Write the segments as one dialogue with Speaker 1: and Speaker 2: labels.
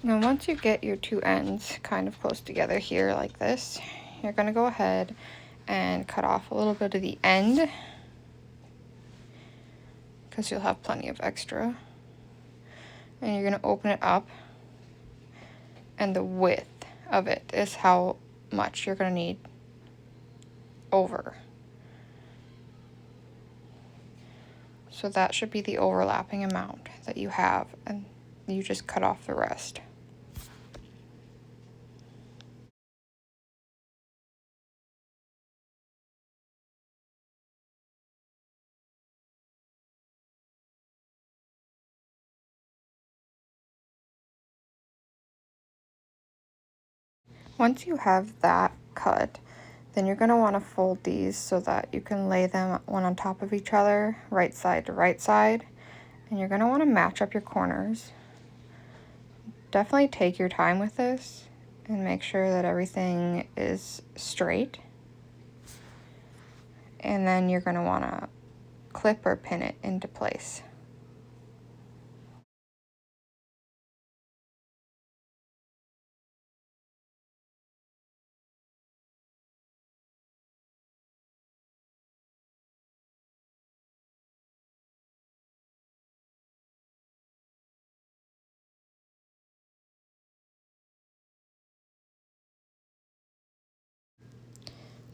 Speaker 1: Now once you get your two ends kind of close together here like this, you're going to go ahead and cut off a little bit of the end because you'll have plenty of extra. And you're going to open it up, and the width of it is how much you're going to need over. So that should be the overlapping amount that you have, and you just cut off the rest. Once you have that cut, then you're going to want to fold these so that you can lay them one on top of each other, right side to right side. And you're going to want to match up your corners. Definitely take your time with this and make sure that everything is straight. And then you're going to want to clip or pin it into place.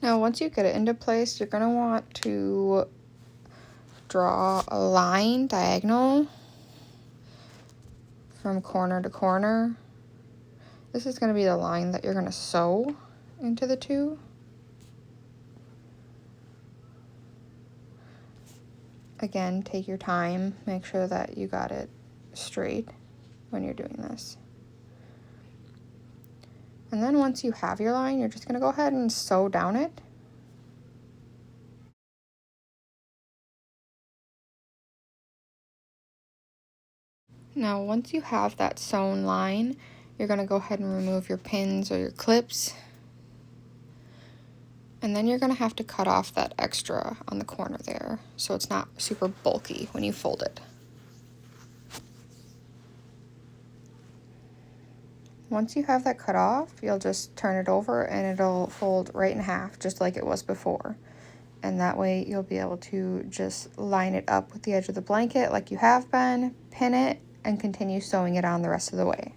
Speaker 1: Now once you get it into place, you're going to want to draw a line diagonal from corner to corner. This is going to be the line that you're going to sew into the two. Again, take your time, make sure that you got it straight when you're doing this. And then once you have your line, you're just going to go ahead and sew down it. Now once you have that sewn line, you're going to go ahead and remove your pins or your clips. And then you're going to have to cut off that extra on the corner there, so it's not super bulky when you fold it. Once you have that cut off, you'll just turn it over and it'll fold right in half, just like it was before. And that way you'll be able to just line it up with the edge of the blanket like you have been, pin it, and continue sewing it on the rest of the way.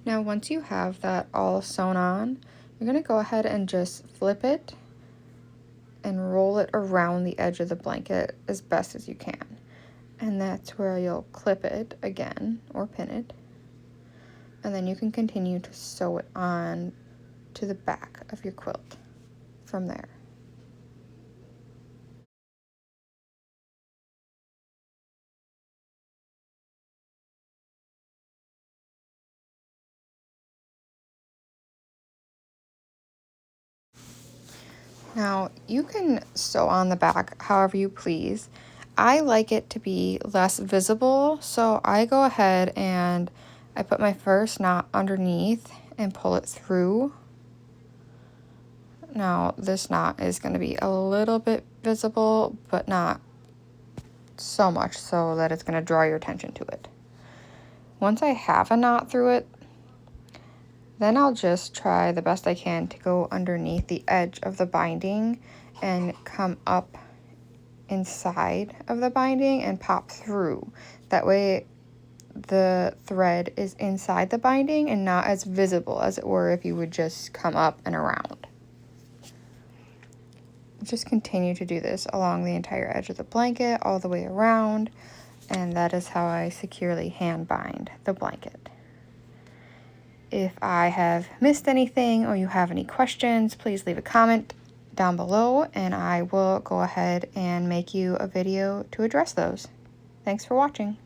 Speaker 1: Now once you have that all sewn on, you're going to go ahead and just flip it and roll it around the edge of the blanket as best as you can. And that's where you'll clip it again or pin it. And then you can continue to sew it on to the back of your quilt from there. Now, you can sew on the back however you please. I like it to be less visible, so I go ahead and I put my first knot underneath and pull it through. Now, this knot is going to be a little bit visible, but not so much so that it's going to draw your attention to it. Once I have a knot through it, then I'll just try the best I can to go underneath the edge of the binding and come up inside of the binding and pop through. That way the thread is inside the binding and not as visible as it were if you would just come up and around. Just continue to do this along the entire edge of the blanket, all the way around, and that is how I securely hand bind the blanket. If I have missed anything or you have any questions, please leave a comment down below and I will go ahead and make you a video to address those. Thanks for watching.